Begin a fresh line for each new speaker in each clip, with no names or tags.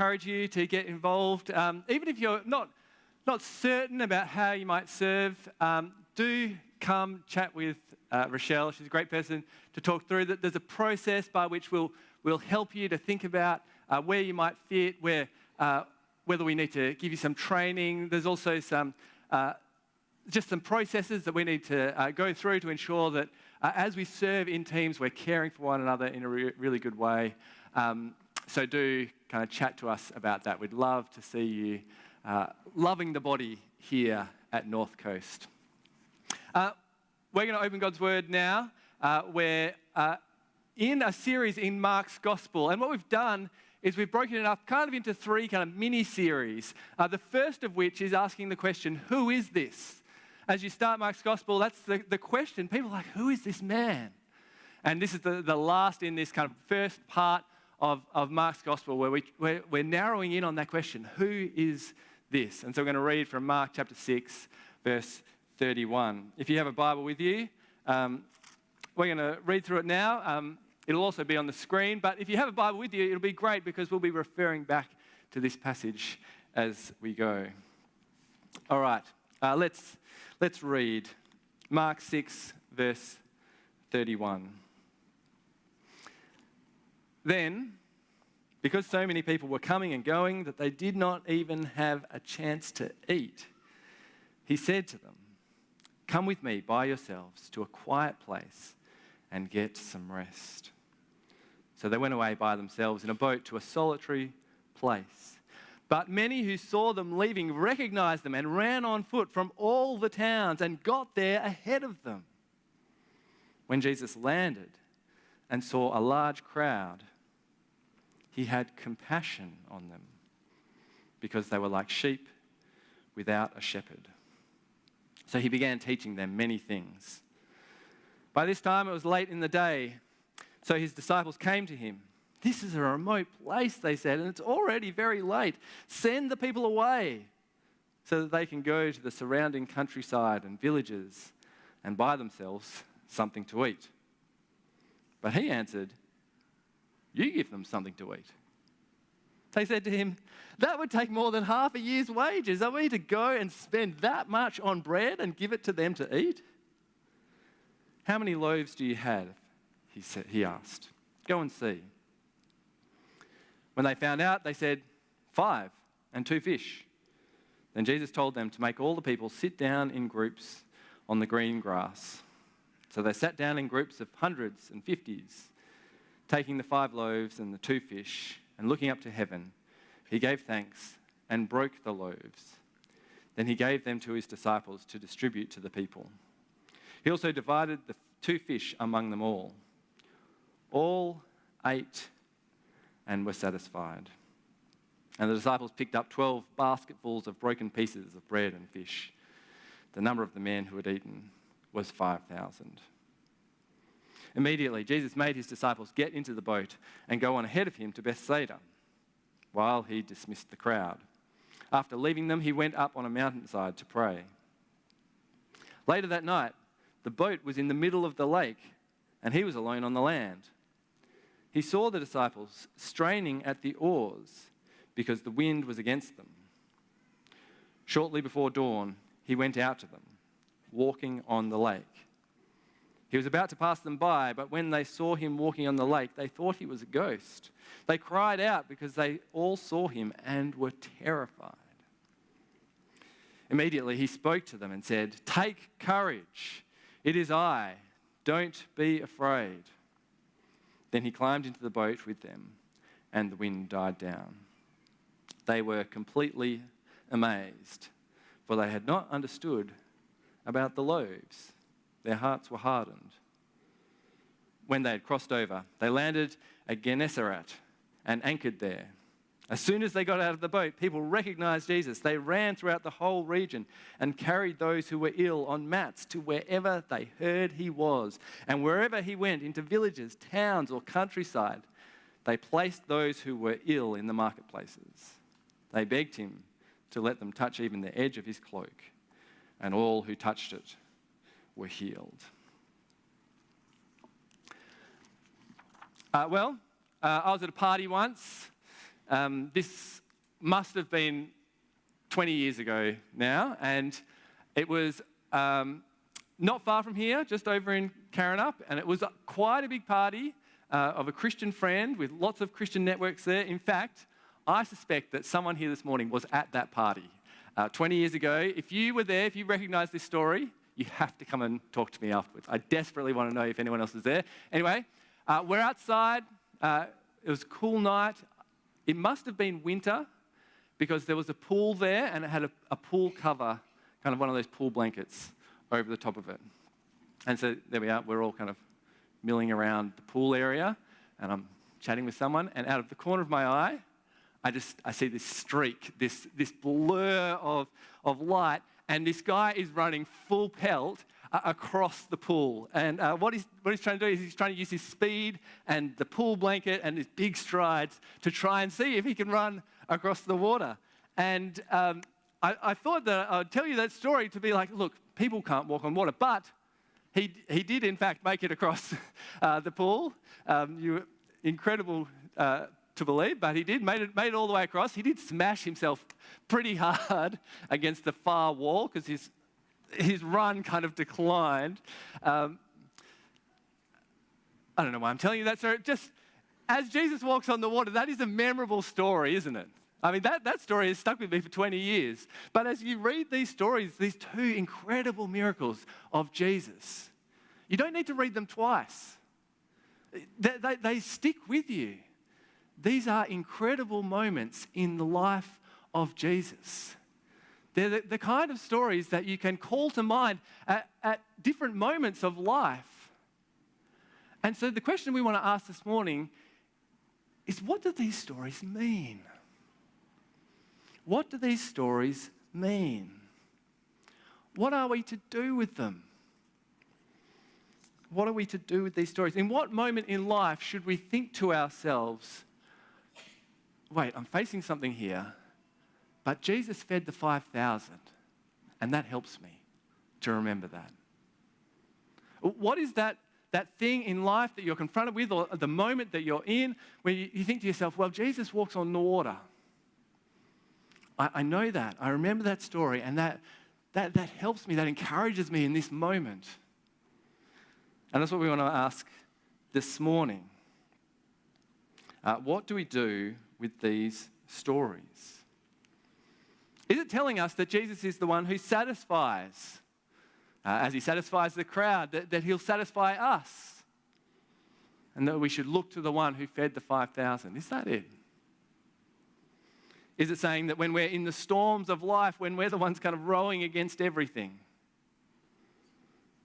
encourage you to get involved. Even if you're not certain about how you might serve, do come chat with Rochelle. She's a great person to talk through. That there's a process by which we'll help you to think about where you might fit, whether we need to give you some training. There's also some processes that we need to go through to ensure that as we serve in teams, we're caring for one another in a really good way. So do kind of chat to us about that. We'd love to see you loving the body here at North Coast. We're going to open God's Word now. We're in a series in Mark's Gospel. And what we've done is we've broken it up kind of into three kind of mini-series. The first of which is asking the question, who is this? As you start Mark's Gospel, that's the question. People are like, who is this man? And this is the last in this kind of first part of Mark's Gospel where we're narrowing in on that question, who is this? And so we're going to read from Mark chapter 6, verse 31. If you have a Bible with you, we're going to read through it now. It'll also be on the screen, but if you have a Bible with you, it'll be great because we'll be referring back to this passage as we go. All right, let's read Mark 6, verse 31. Then, because so many people were coming and going that they did not even have a chance to eat, he said to them, "Come with me by yourselves to a quiet place and get some rest." So they went away by themselves in a boat to a solitary place. But many who saw them leaving recognized them and ran on foot from all the towns and got there ahead of them. When Jesus landed and saw a large crowd, he had compassion on them because they were like sheep without a shepherd. So he began teaching them many things. By this time it was late in the day, so his disciples came to him. "This is a remote place," they said, "and it's already very late. Send the people away so that they can go to the surrounding countryside and villages and buy themselves something to eat." But he answered, "You give them something to eat." They said to him, "That would take more than half a year's wages. Are we to go and spend that much on bread and give it to them to eat?" "How many loaves do you have?" he asked. "Go and see." When they found out, they said, 5 and 2 fish. Then Jesus told them to make all the people sit down in groups on the green grass. So they sat down in groups of hundreds and fifties, taking the 5 loaves and the 2 fish, and looking up to heaven, he gave thanks and broke the loaves. Then he gave them to his disciples to distribute to the people. He also divided the 2 fish among them all. All ate and were satisfied. And the disciples picked up 12 basketfuls of broken pieces of bread and fish. The number of the men who had eaten was 5,000. Immediately, Jesus made his disciples get into the boat and go on ahead of him to Bethsaida, while he dismissed the crowd. After leaving them, he went up on a mountainside to pray. Later that night, the boat was in the middle of the lake, and he was alone on the land. He saw the disciples straining at the oars because the wind was against them. Shortly before dawn, he went out to them, walking on the lake. He was about to pass them by, but when they saw him walking on the lake, they thought he was a ghost. They cried out because they all saw him and were terrified. Immediately he spoke to them and said, "Take courage, it is I, don't be afraid." Then he climbed into the boat with them, and the wind died down. They were completely amazed, for they had not understood about the loaves. Their hearts were hardened. When they had crossed over, they landed at Gennesaret and anchored there. As soon as they got out of the boat, people recognized Jesus. They ran throughout the whole region and carried those who were ill on mats to wherever they heard he was. And wherever he went, into villages, towns, or countryside, they placed those who were ill in the marketplaces. They begged him to let them touch even the edge of his cloak, and all who touched it were healed. I was at a party once, This must have been 20 years ago now, and it was not far from here, just over in Karrinyup, and it was quite a big party of a Christian friend with lots of Christian networks there. In fact, I suspect that someone here this morning was at that party 20 years ago. If you were there, if you recognise this story, you have to come and talk to me afterwards. I desperately want to know if anyone else is there. Anyway, we're outside. It was a cool night. It must have been winter because there was a pool there and it had a pool cover, kind of one of those pool blankets over the top of it. And so there we are. We're all kind of milling around the pool area and I'm chatting with someone, and out of the corner of my eye, I see this streak, this blur of light, and this guy is running full pelt across the pool. And what he's trying to do is he's trying to use his speed and the pool blanket and his big strides to try and see if he can run across the water. And I thought that I'd tell you that story to be like, look, people can't walk on water, but he did in fact make it across the pool. Incredible to believe, but he did, made it all the way across. He did smash himself pretty hard against the far wall because his run kind of declined. I don't know why I'm telling you that story. Just as Jesus walks on the water, that is a memorable story, isn't it? I mean, that story has stuck with me for 20 years. But as you read these stories, these two incredible miracles of Jesus, you don't need to read them twice. They stick with you. These are incredible moments in the life of Jesus. They're the kind of stories that you can call to mind at different moments of life. And so the question we want to ask this morning is, what do these stories mean? What do these stories mean? What are we to do with them? What are we to do with these stories? In what moment in life should we think to ourselves, wait, I'm facing something here, but Jesus fed the 5,000, and that helps me to remember that. What is that thing in life that you're confronted with, or the moment that you're in, where you think to yourself, well, Jesus walks on the water. I know that. I remember that story, and that helps me, that encourages me in this moment. And that's what we want to ask this morning. What do we do with these stories? Is it telling us that Jesus is the one who satisfies, as he satisfies the crowd, that he'll satisfy us? And that we should look to the one who fed the 5,000? Is that it? Is it saying that when we're in the storms of life, when we're the ones kind of rowing against everything,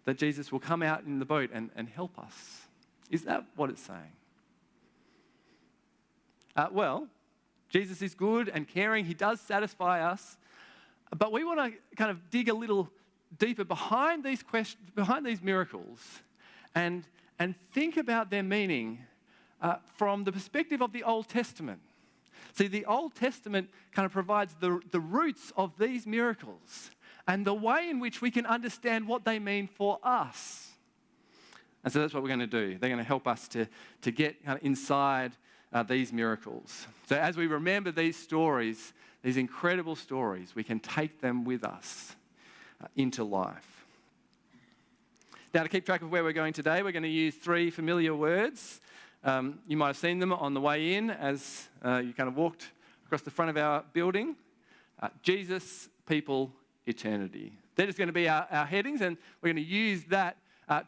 that Jesus will come out in the boat and help us? Is that what it's saying? Well, Jesus is good and caring. He does satisfy us. But we want to kind of dig a little deeper behind these questions, behind these miracles, and think about their meaning from the perspective of the Old Testament. See, the Old Testament kind of provides the roots of these miracles and the way in which we can understand what they mean for us. And so that's what we're going to do. They're going to help us to get kind of inside these miracles. So as we remember these stories, these incredible stories, we can take them with us into life. Now, to keep track of where we're going today, we're going to use three familiar words. You might have seen them on the way in as you kind of walked across the front of our building. Jesus, people, eternity. They're just going to be our headings, and we're going to use that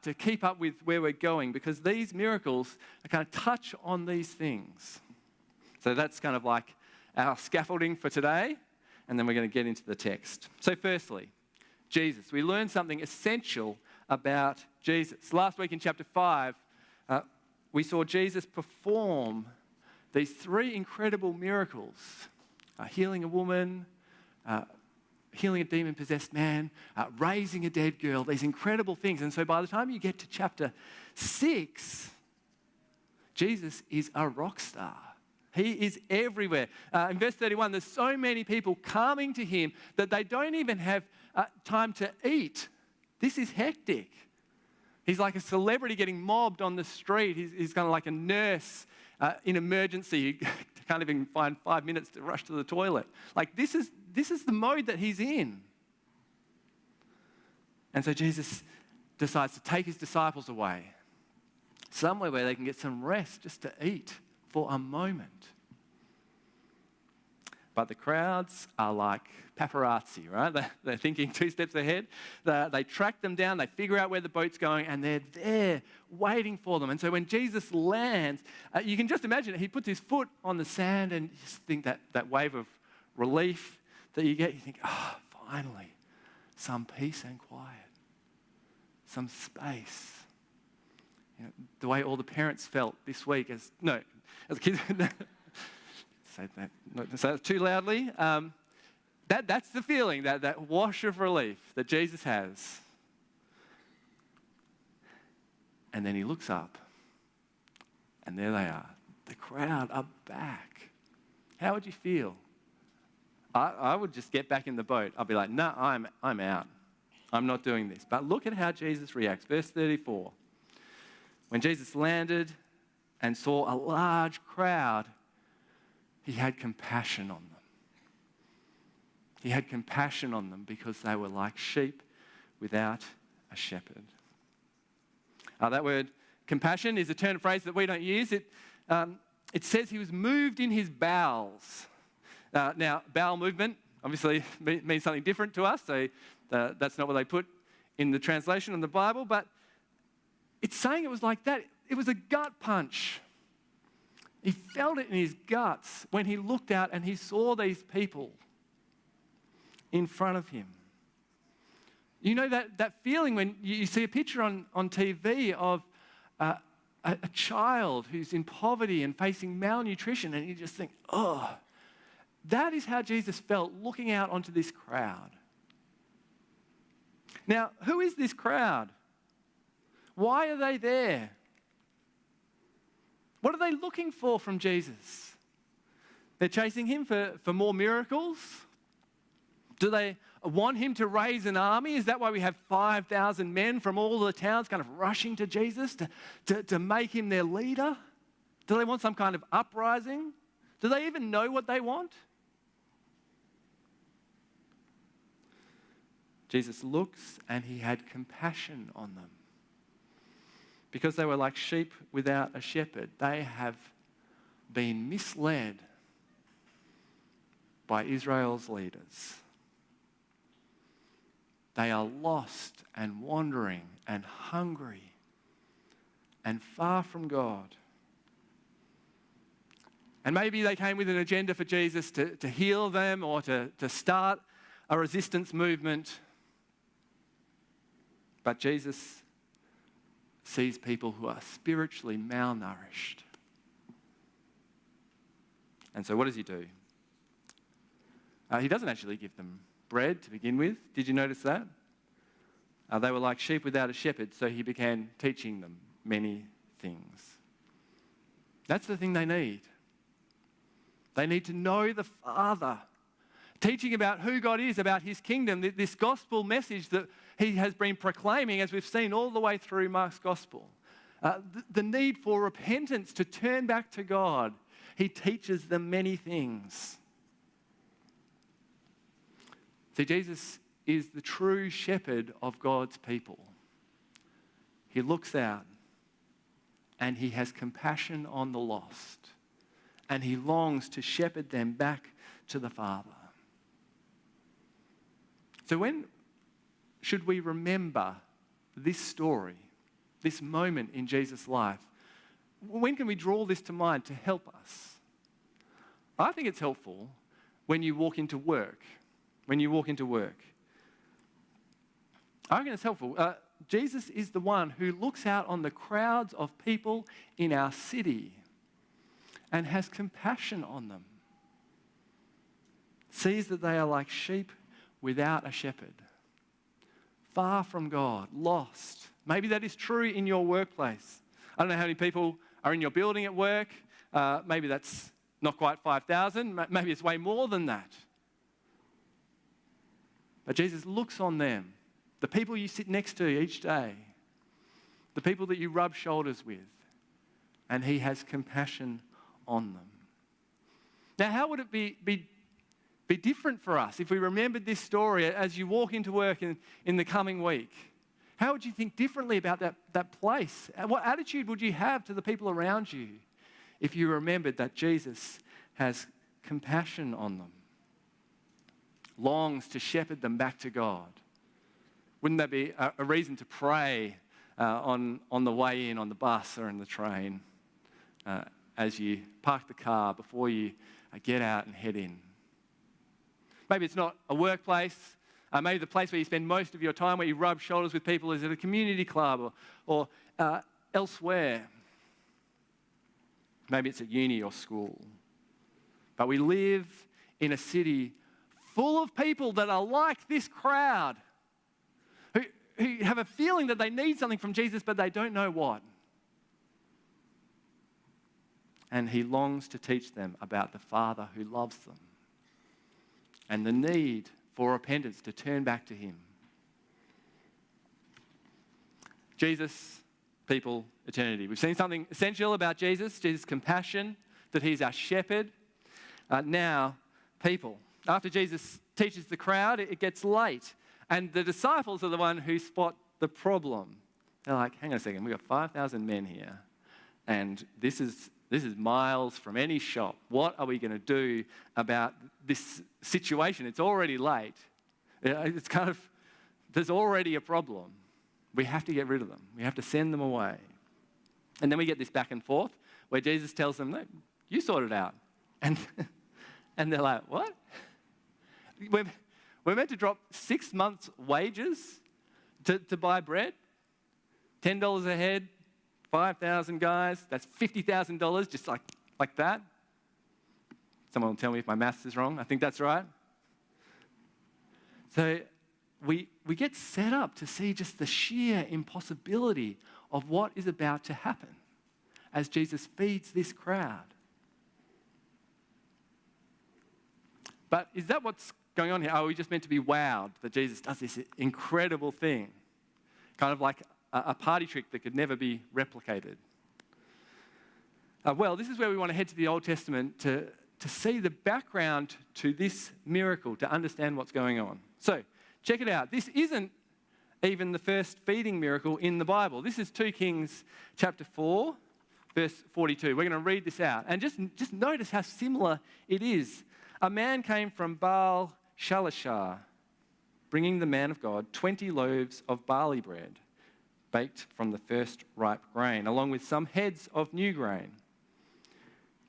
to keep up with where we're going, because these miracles are kind of touch on these things. So that's kind of like our scaffolding for today, and then we're going to get into the text. So firstly, Jesus. We learned something essential about Jesus. Last week in chapter 5, we saw Jesus perform these three incredible miracles. Healing a woman, healing a demon-possessed man, raising a dead girl, these incredible things. And so by the time you get to chapter 6, Jesus is a rock star. He is everywhere. In verse 31, there's so many people coming to him that they don't even have time to eat. This is hectic. He's like a celebrity getting mobbed on the street. He's kind of like a nurse in emergency who can't even find 5 minutes to rush to the toilet. Like, this is the mode that he's in. And so Jesus decides to take his disciples away, somewhere where they can get some rest, just to eat for a moment. But the crowds are like paparazzi, right? They're thinking 2 steps ahead. They track them down, they figure out where the boat's going, and they're there waiting for them. And so when Jesus lands, you can just imagine it. He puts his foot on the sand, and you just think that wave of relief that you get. You think, finally, some peace and quiet, some space. You know, the way all the parents felt this week as kids. Say that, not say it too loudly. That's the feeling, that wash of relief that Jesus has. And then he looks up, and there they are. The crowd are back. How would you feel? I would just get back in the boat. I'd be like, no, I'm out. I'm not doing this. But look at how Jesus reacts. Verse 34. When Jesus landed and saw a large crowd, he had compassion on them. He had compassion on them because they were like sheep without a shepherd. That word compassion is a turn of phrase that we don't use. It says he was moved in his bowels. Now, bowel movement obviously means something different to us, so that's not what they put in the translation of the Bible, but it's saying it was like that. It was a gut punch. He felt it in his guts when he looked out and he saw these people in front of him. You know that feeling when you see a picture on TV of a child who's in poverty and facing malnutrition, and you just think, that is how Jesus felt looking out onto this crowd. Now, who is this crowd? Why are they there? What are they looking for from Jesus? They're chasing him for more miracles? Do they want him to raise an army? Is that why we have 5,000 men from all the towns kind of rushing to Jesus to make him their leader? Do they want some kind of uprising? Do they even know what they want? Jesus looks and he had compassion on them. Because they were like sheep without a shepherd. They have been misled by Israel's leaders. They are lost and wandering and hungry and far from God. And maybe they came with an agenda for Jesus to heal them or to start a resistance movement. But Jesus sees people who are spiritually malnourished. And so what does he do? He doesn't actually give them bread to begin with. Did you notice that? They were like sheep without a shepherd, so he began teaching them many things. That's the thing they need. They need to know the Father. Teaching about who God is, about his kingdom, this gospel message that he has been proclaiming, as we've seen all the way through Mark's gospel. The need for repentance, to turn back to God. He teaches them many things. See, Jesus is the true shepherd of God's people. He looks out and he has compassion on the lost, and he longs to shepherd them back to the Father. So when should we remember this story, this moment in Jesus' life? When can we draw this to mind to help us? I think it's helpful when you walk into work. When you walk into work. I reckon it's helpful. Jesus is the one who looks out on the crowds of people in our city and has compassion on them. Sees that they are like sheep without a shepherd. Far from God, lost. Maybe that is true in your workplace. I don't know how many people are in your building at work. Maybe that's not quite 5,000. Maybe it's way more than that. But Jesus looks on them, the people you sit next to each day, the people that you rub shoulders with, and he has compassion on them. Now, how would it be different for us if we remembered this story as you walk into work in the coming week? How would you think differently about that place? What attitude would you have to the people around you if you remembered that Jesus has compassion on them, longs to shepherd them back to God? Wouldn't that be a reason to pray on the way in on the bus or in the train as you park the car before you get out and head in? Maybe it's not a workplace. Maybe the place where you spend most of your time, where you rub shoulders with people, is at a community club or elsewhere. Maybe it's at uni or school. But we live in a city full of people that are like this crowd, who have a feeling that they need something from Jesus, but they don't know what. And he longs to teach them about the Father who loves them and the need for repentance to turn back to him. Jesus, people, eternity. We've seen something essential about Jesus' compassion, that he's our shepherd. Now, people. After Jesus teaches the crowd, it gets late. And the disciples are the one who spot the problem. They're like, hang on a second, we've got 5,000 men here. And this is miles from any shop. What are we going to do about this situation? It's already late. It's there's already a problem. We have to get rid of them. We have to send them away. And then we get this back and forth where Jesus tells them, no, you sort it out. And they're like, what? We're meant to drop 6 months' wages to buy bread? $10 a head, 5,000 guys, that's $50,000 just like that. Someone will tell me if my maths is wrong. I think that's right. So we get set up to see just the sheer impossibility of what is about to happen as Jesus feeds this crowd. But is that what's going on here? Are we just meant to be wowed that Jesus does this incredible thing? Kind of like a party trick that could never be replicated. Well, this is where we want to head to the Old Testament to see the background to this miracle, to understand what's going on. So, check it out. This isn't even the first feeding miracle in the Bible. This is 2 Kings chapter 4, verse 42. We're going to read this out. And just notice how similar it is. A man came from Baal Shalishah, bringing the man of God 20 loaves of barley bread, baked from the first ripe grain, along with some heads of new grain.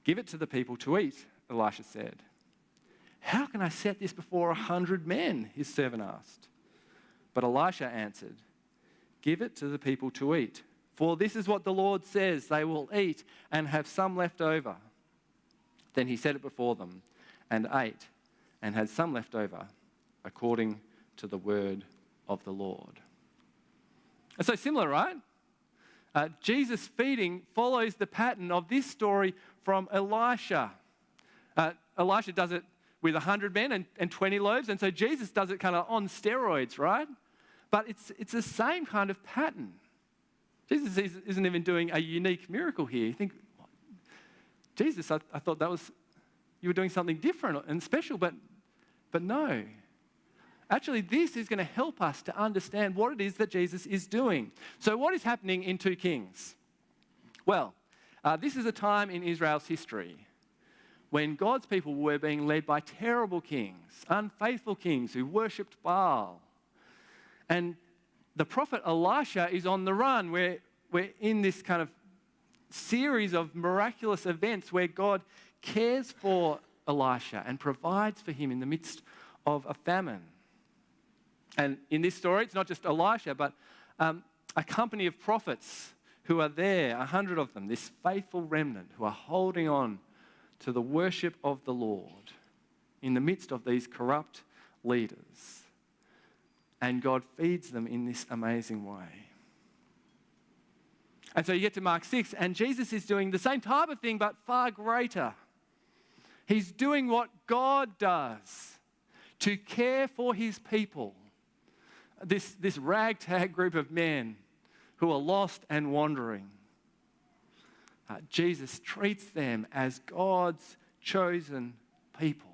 Give it to the people to eat, Elisha said. How can I set this before 100 men? His servant asked. But Elisha answered, give it to the people to eat, for this is what the Lord says, they will eat and have some left over. Then he set it before them and ate and had some left over, according to the word of the Lord. And so similar, right? Jesus feeding follows the pattern of this story from Elisha. Elisha does it with 100 men and 20 loaves, and so Jesus does it kind of on steroids, right? But it's the same kind of pattern. Jesus isn't even doing a unique miracle here. You think, Jesus, I thought you were doing something different and special, but no. Actually, this is going to help us to understand what it is that Jesus is doing. So what is happening in 2 Kings? Well, this is a time in Israel's history when God's people were being led by terrible kings, unfaithful kings who worshipped Baal. And the prophet Elisha is on the run. We're in this kind of series of miraculous events where God cares for Elisha and provides for him in the midst of a famine. And in this story, it's not just Elisha, but a company of prophets who are there, 100 of them, this faithful remnant who are holding on to the worship of the Lord in the midst of these corrupt leaders. And God feeds them in this amazing way. And so you get to Mark 6, and Jesus is doing the same type of thing, but far greater. He's doing what God does to care for his people. This ragtag group of men who are lost and wandering. Jesus treats them as God's chosen people.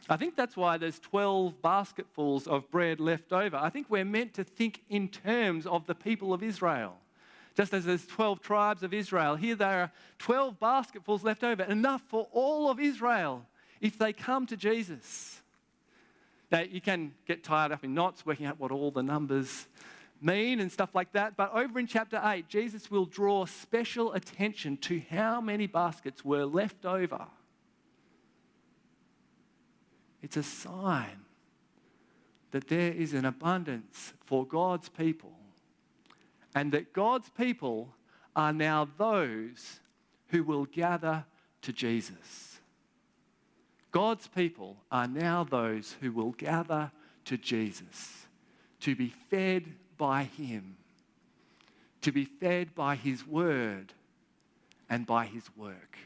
I think that's why there's 12 basketfuls of bread left over. I think we're meant to think in terms of the people of Israel. Just as there's 12 tribes of Israel, here there are 12 basketfuls left over, enough for all of Israel if they come to Jesus. Now, you can get tied up in knots working out what all the numbers mean and stuff like that, but over in chapter 8, Jesus will draw special attention to how many baskets were left over. It's a sign that there is an abundance for God's people, and that God's people are now those who will gather to Jesus. God's people are now those who will gather to Jesus, to be fed by him, to be fed by his word and by his work.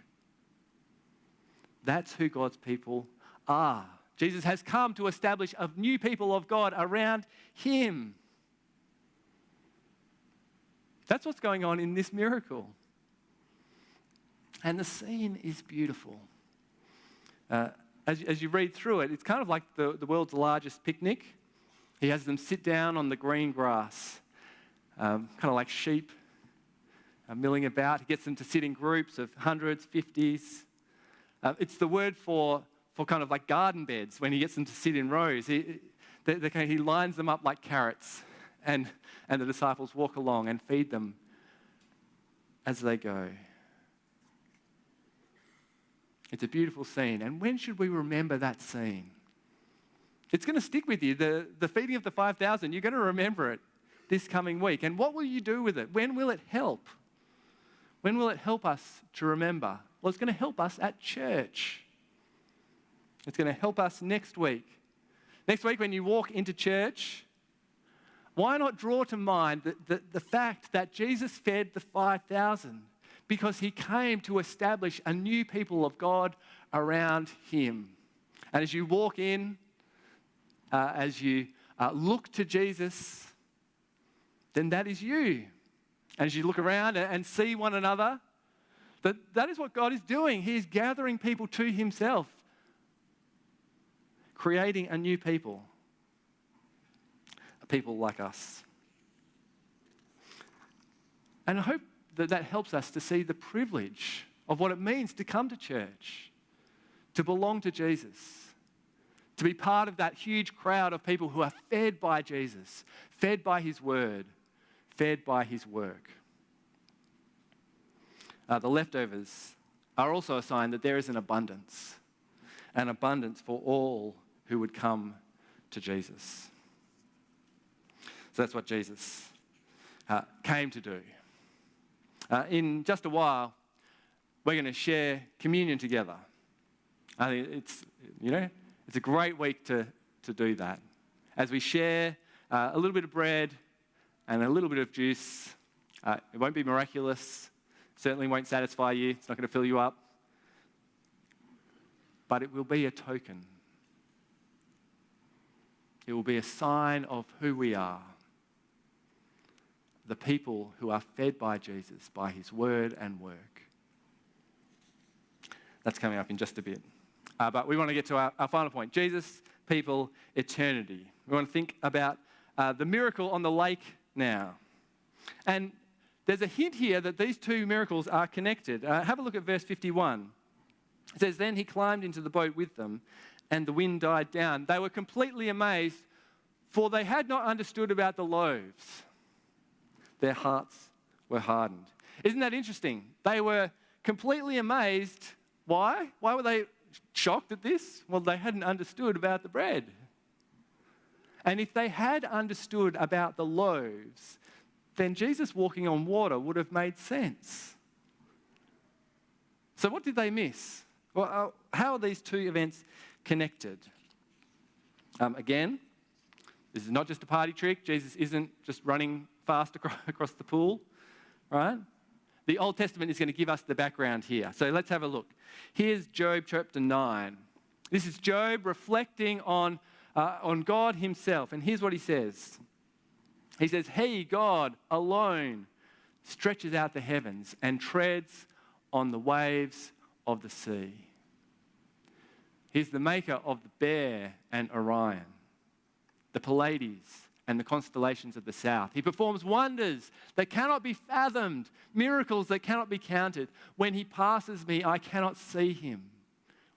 That's who God's people are. Jesus has come to establish a new people of God around him. That's what's going on in this miracle. And the scene is beautiful. As you read through it, it's kind of like the world's largest picnic. He has them sit down on the green grass, kind of like sheep milling about. He gets them to sit in groups of hundreds, 50s. It's the word for kind of like garden beds when he gets them to sit in rows. He lines them up like carrots, and the disciples walk along and feed them as they go. It's a beautiful scene. And when should we remember that scene? It's going to stick with you. The feeding of the 5,000, you're going to remember it this coming week. And what will you do with it? When will it help? When will it help us to remember? Well, it's going to help us at church. It's going to help us next week. Next week when you walk into church, why not draw to mind the fact that Jesus fed the 5,000? Because he came to establish a new people of God around him. And as you walk in, as you look to Jesus, then that is you. And as you look around and see one another, that is what God is doing. He is gathering people to himself, creating a new people, a people like us. And I hope that helps us to see the privilege of what it means to come to church, to belong to Jesus, to be part of that huge crowd of people who are fed by Jesus, fed by his word, fed by his work. The leftovers are also a sign that there is an abundance for all who would come to Jesus. So that's what Jesus came to do. In just a while, we're going to share communion together. I think it's a great week to do that. As we share a little bit of bread and a little bit of juice, it won't be miraculous, certainly won't satisfy you, it's not going to fill you up, but it will be a token. It will be a sign of who we are. The people who are fed by Jesus, by his word and work. That's coming up in just a bit. But we want to get to our final point. Jesus, people, eternity. We want to think about the miracle on the lake now. And there's a hint here that these two miracles are connected. Have a look at verse 51. It says, "Then he climbed into the boat with them, and the wind died down. They were completely amazed, for they had not understood about the loaves. Their hearts were hardened." Isn't that interesting? They were completely amazed. Why? Why were they shocked at this? Well, they hadn't understood about the bread. And if they had understood about the loaves, then Jesus walking on water would have made sense. So what did they miss? Well, how are these two events connected? Again, this is not just a party trick. Jesus isn't just running fast across the pool, right? The Old Testament is going to give us the background here. So let's have a look. Here's Job chapter 9. This is Job reflecting on God himself. And here's what he says. He says, "He, God, alone stretches out the heavens and treads on the waves of the sea." He's the maker of the Bear and Orion, the Pleiades and the constellations of the south. He performs wonders that cannot be fathomed, miracles that cannot be counted. When he passes me, I cannot see him.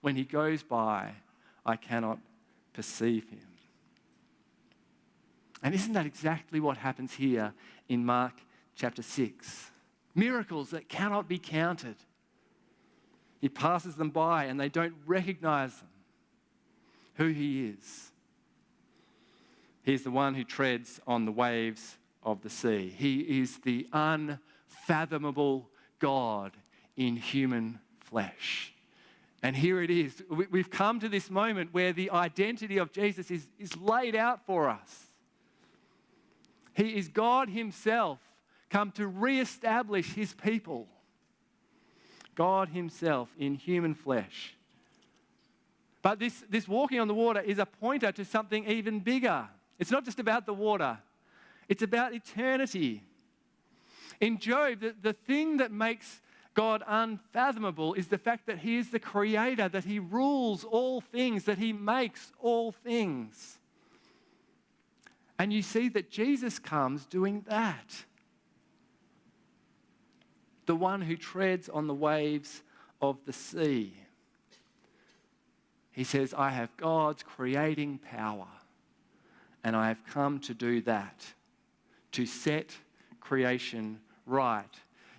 When he goes by, I cannot perceive him. And isn't that exactly what happens here in Mark chapter 6? Miracles that cannot be counted. He passes them by and they don't recognize them, who he is. He's the one who treads on the waves of the sea. He is the unfathomable God in human flesh. And here it is. We've come to this moment where the identity of Jesus is laid out for us. He is God himself, come to re-establish his people. God himself in human flesh. But this walking on the water is a pointer to something even bigger. It's not just about the water. It's about eternity. In Job, the thing that makes God unfathomable is the fact that he is the creator, that he rules all things, that he makes all things. And you see that Jesus comes doing that. The one who treads on the waves of the sea. He says, I have God's creating power, and I have come to do that, to set creation right.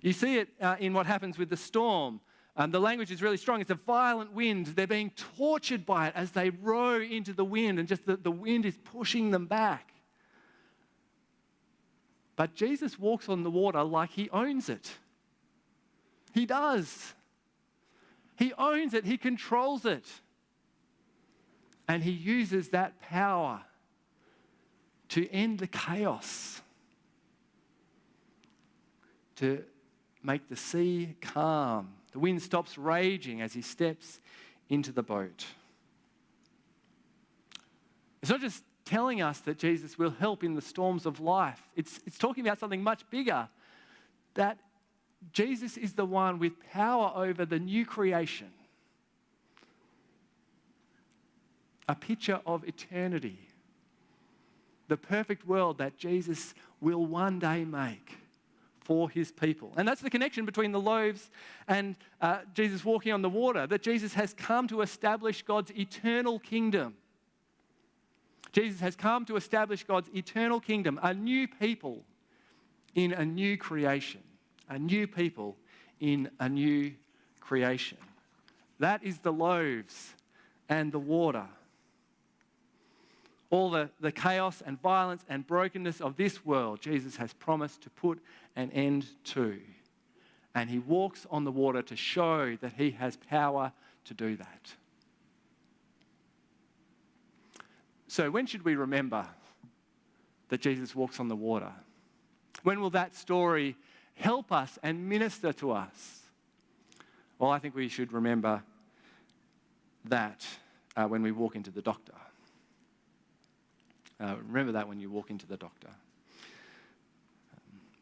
You see it in what happens with the storm. The language is really strong. It's a violent wind. They're being tortured by it as they row into the wind, and just the wind is pushing them back. But Jesus walks on the water like he owns it. He does. He owns it. He controls it. And he uses that power to end the chaos, to make the sea calm. The wind stops raging as he steps into the boat. It's not just telling us that Jesus will help in the storms of life. It's talking about something much bigger, that Jesus is the one with power over the new creation. A picture of eternity. The perfect world that Jesus will one day make for his people. And that's the connection between the loaves and Jesus walking on the water, that Jesus has come to establish God's eternal kingdom. Jesus has come to establish God's eternal kingdom, a new people in a new creation. A new people in a new creation. That is the loaves and the water. All the chaos and violence and brokenness of this world, Jesus has promised to put an end to. And he walks on the water to show that he has power to do that. So when should we remember that Jesus walks on the water? When will that story help us and minister to us? Well, I think we should remember that when we walk into the doctor. Remember that when you walk into the doctor.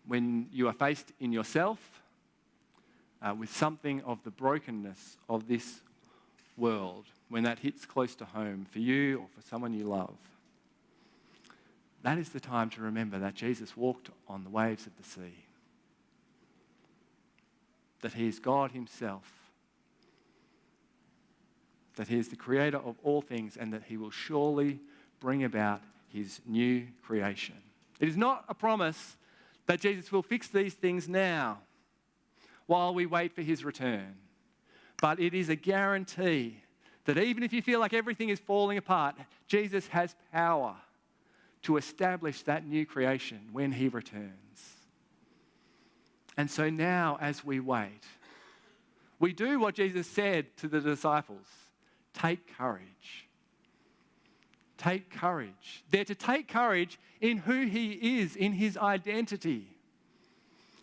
When you are faced in yourself with something of the brokenness of this world, when that hits close to home for you or for someone you love, that is the time to remember that Jesus walked on the waves of the sea. That he is God himself. That he is the creator of all things and that he will surely bring about his new creation. It is not a promise that Jesus will fix these things now while we wait for his return. But it is a guarantee that even if you feel like everything is falling apart, Jesus has power to establish that new creation when he returns. And so now, as we wait, we do what Jesus said to the disciples: take courage. Take courage. They're to take courage in who he is, in his identity,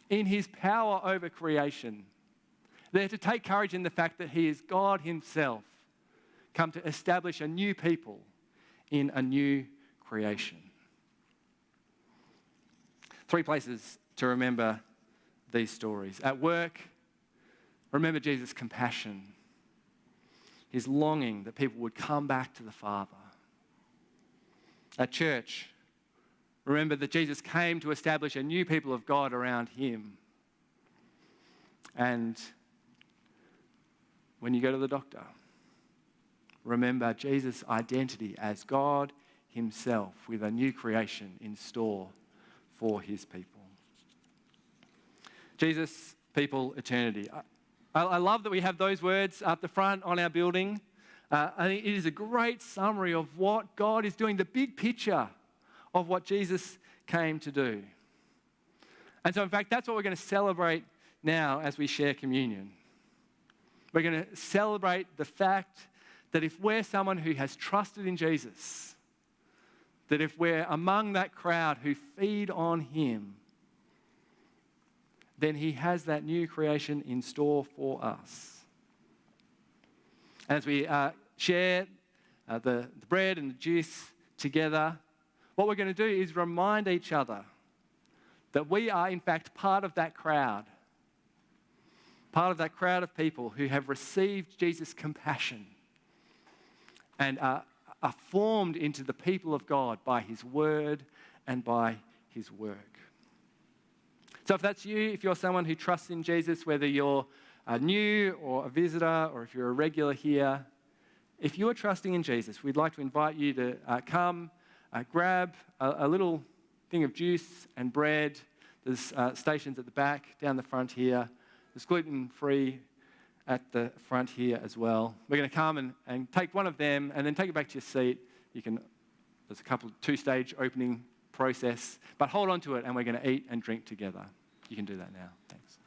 in his power over creation. They're to take courage in the fact that he is God himself, come to establish a new people in a new creation. 3 places to remember these stories. At work, remember Jesus' compassion. his longing that people would come back to the Father. At church, remember that Jesus came to establish a new people of God around him. And when you go to the doctor, remember Jesus' identity as God himself with a new creation in store for his people. Jesus, people, eternity. I love that we have those words up the front on our building. I think it is a great summary of what God is doing, the big picture of what Jesus came to do. And so, in fact, that's what we're going to celebrate now as we share communion. We're going to celebrate the fact that if we're someone who has trusted in Jesus, that if we're among that crowd who feed on him, then he has that new creation in store for us. And as we share the bread and the juice together, what we're going to do is remind each other that we are, in fact, part of that crowd of people who have received Jesus' compassion and are formed into the people of God by his word and by his work. So if that's you, if you're someone who trusts in Jesus, whether you're new or a visitor or if you're a regular here, if you're trusting in Jesus, we'd like to invite you to come, grab a little thing of juice and bread. There's stations at the back, down the front here. There's gluten-free at the front here as well. We're going to come and take one of them and then take it back to your seat. There's a two-stage opening process, but hold on to it and we're going to eat and drink together. You can do that now. Thanks.